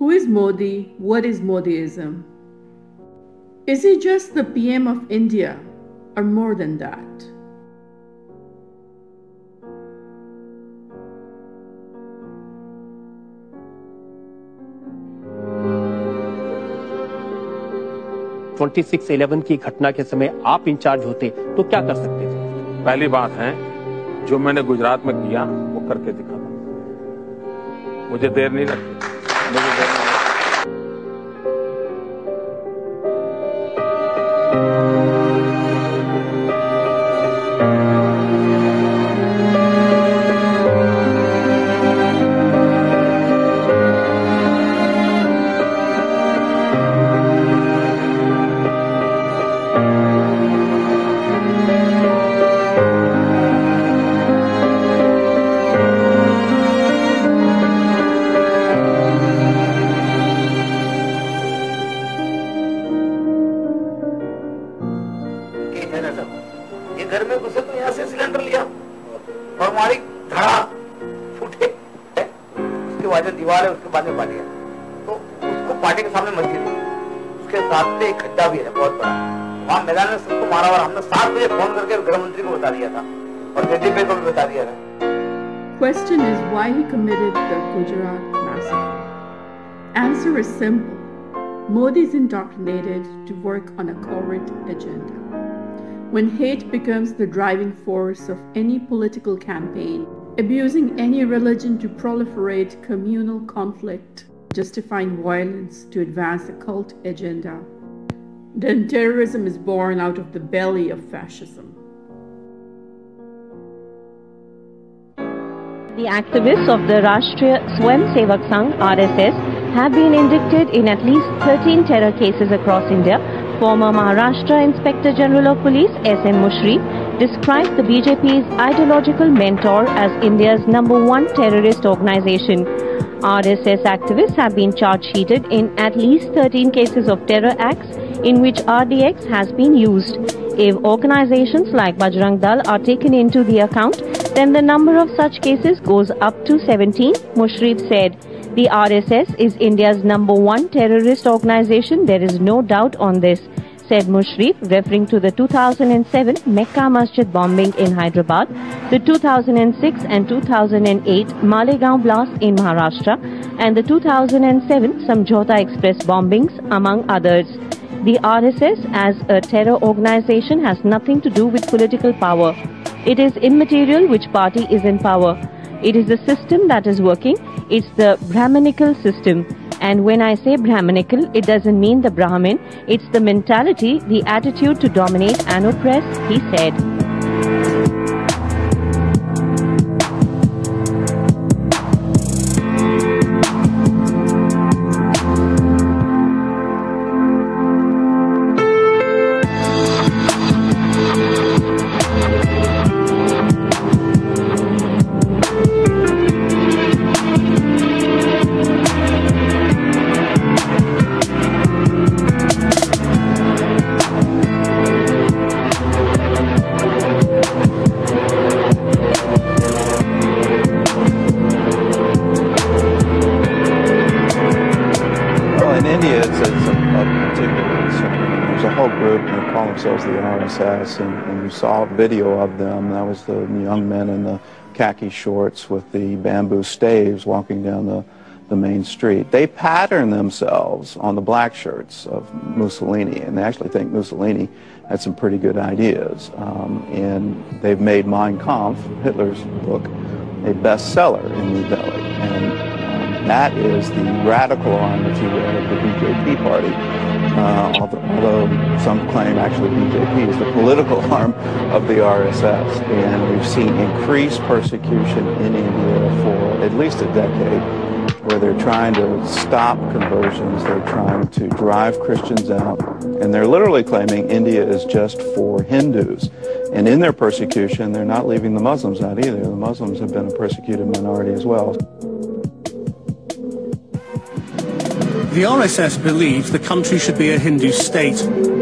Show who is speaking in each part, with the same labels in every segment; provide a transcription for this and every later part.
Speaker 1: Who is Modi? What is Modiism? Is he just the PM of India or more than that?
Speaker 2: (26/11) की घटना के समय आप in charge होते तो क्या कर सकते थे?
Speaker 3: पहली बात है, जो मैंने गुजरात में किया वो करके दिखाता। मुझे देर नहीं लगती।
Speaker 4: ये घर में घुसे तो यहाँ से सिलेंडर लिया और हमारी धड़ा फूटे, उसके बाद जो दीवार है उसके बाद में पाट गया, तो उसको पाटे के सामने मस्जिद है, उसके साथ में एक खड्डा भी है बहुत बड़ा, वहाँ मैदान में सबको मारा हुआ। हमने 7 बजे फोन करके गृह मंत्री को बता दिया था और जेडी पे को भी बता दिया था।
Speaker 1: Question is why he committed the Gujarat massacre. Answer is simple. Modi is indoctrinated to work on a covert agenda. When hate becomes the driving force of any political campaign, abusing any religion to proliferate communal conflict, justifying violence to advance a cult agenda, then terrorism is born out of the belly of fascism.
Speaker 5: The activists of the Rashtriya Swayamsevak Sangh (RSS) have been indicted in at least 13 terror cases across India. Former Maharashtra Inspector General of Police S.M. Mushrif described the BJP's ideological mentor as India's #1 terrorist organization. RSS activists have been charge-sheeted in at least 13 cases of terror acts in which RDX has been used. If organizations like Bajrang Dal are taken into the account, then the number of such cases goes up to 17, Mushrif said. The RSS is India's #1 terrorist organization. There is no doubt on this, said Mushrif, referring to the 2007 Mecca Masjid bombing in Hyderabad, the 2006 and 2008 Malegaon blast in Maharashtra, and the 2007 Samjhauta Express bombings, among others. The RSS as a terror organization has nothing to do with political power. It is immaterial which party is in power. It is the system that is working. It's the Brahminical system. And when I say Brahminical, it doesn't mean the Brahmin. It's the mentality, the attitude to dominate and oppress, he said.
Speaker 6: There's a whole group that call themselves the RSS, and you saw a video of them. That was the young men in the khaki shorts with the bamboo staves walking down the main street. They pattern themselves on the black shirts of Mussolini, and they actually think Mussolini had some pretty good ideas. And they've made Mein Kampf, Hitler's book, a bestseller in New Delhi. And that is the radical arm, if you will, of the BJP party. Although some claim actually BJP is the political arm of the RSS. And we've seen increased persecution in India for at least a decade, where they're trying to stop conversions, they're trying to drive Christians out, and they're literally claiming India is just for Hindus. And in their persecution, they're not leaving the Muslims out either. The Muslims have been a persecuted minority as well.
Speaker 7: The RSS believes the country should be a Hindu state,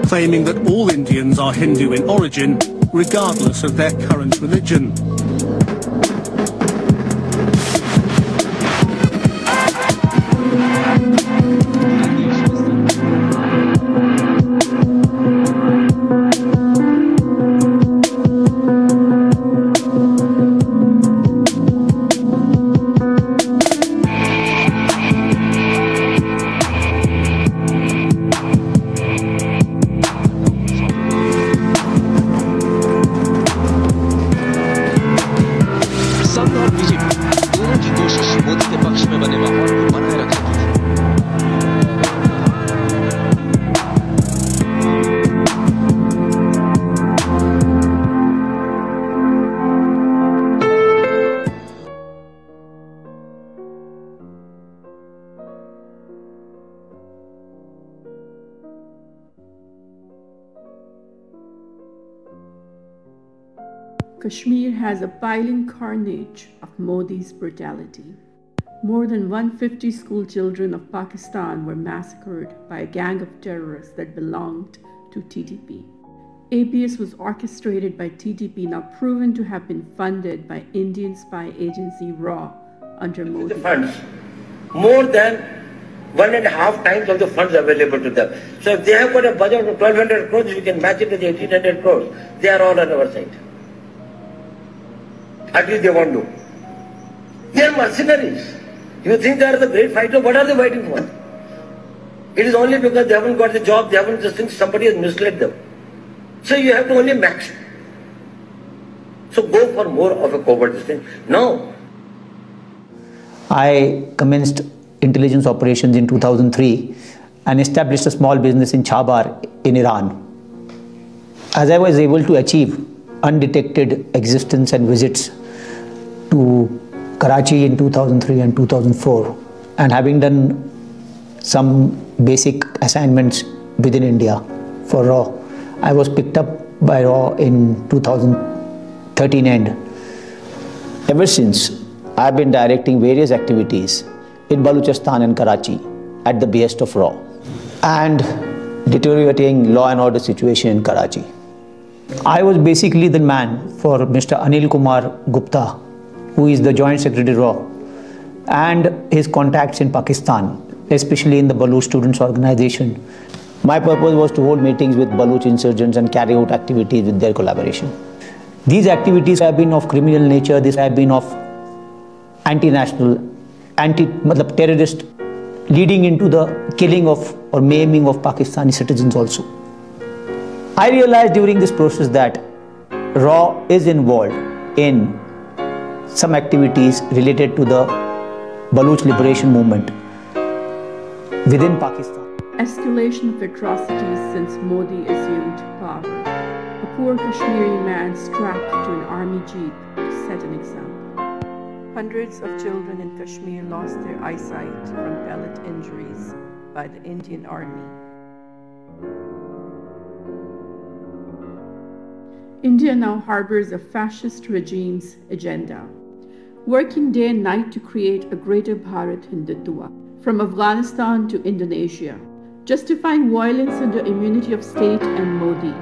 Speaker 7: claiming that all Indians are Hindu in origin, regardless of their current religion.
Speaker 1: Kashmir has a piling carnage of Modi's brutality. More than 150 school children of Pakistan were massacred by a gang of terrorists that belonged to TTP. APS was orchestrated by TTP, now proven to have been funded by Indian spy agency RAW under Modi.
Speaker 8: The funds, more than 1.5 times of the funds available to them. So if they have got a budget of 1,200 crores, you can match it with 1,800 crores. They are all on our side. At least they won't do. They are mercenaries. You think they are the great fighters? What are they fighting for? It is only because they haven't got the job, they haven't just think somebody has misled them. So you have to only match. So go for more of a covert thing. No.
Speaker 9: I commenced intelligence operations in 2003 and established a small business in Chabar in Iran. As I was able to achieve undetected existence and visits to Karachi in 2003 and 2004, and having done some basic assignments within India for RAW, I was picked up by RAW in 2013 end. Ever since, I've been directing various activities in Balochistan and Karachi at the behest of RAW and deteriorating law and order situation in Karachi. I was basically the man for Mr. Anil Kumar Gupta, who is the Joint Secretary RAW, and his contacts in Pakistan, especially in the Baloch Students Organization. My purpose was to hold meetings with Baloch insurgents and carry out activities with their collaboration. These activities have been of criminal nature, these have been of anti-national, terrorist, leading into the killing of or maiming of Pakistani citizens also. I realized during this process that RAW is involved in some activities related to the Baloch liberation movement within Pakistan.
Speaker 1: Escalation of atrocities since Modi assumed power. A poor Kashmiri man strapped to an army jeep to set an example. Hundreds of children in Kashmir lost their eyesight from pellet injuries by the Indian Army. India now harbors a fascist regime's agenda, working day and night to create a greater Bharat Hindutva, from Afghanistan to Indonesia, justifying violence under immunity of state and Modi.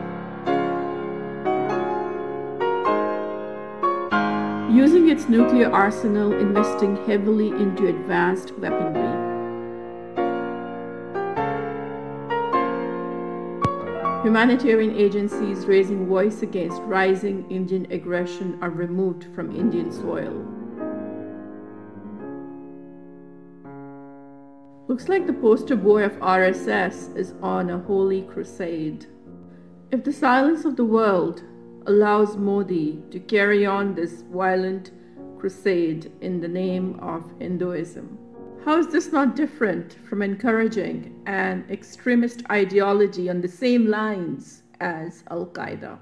Speaker 1: Using its nuclear arsenal, investing heavily into advanced weaponry. Humanitarian agencies raising voice against rising Indian aggression are removed from Indian soil. Looks like the poster boy of RSS is on a holy crusade. If the silence of the world allows Modi to carry on this violent crusade in the name of Hinduism, how is this not different from encouraging an extremist ideology on the same lines as Al-Qaeda?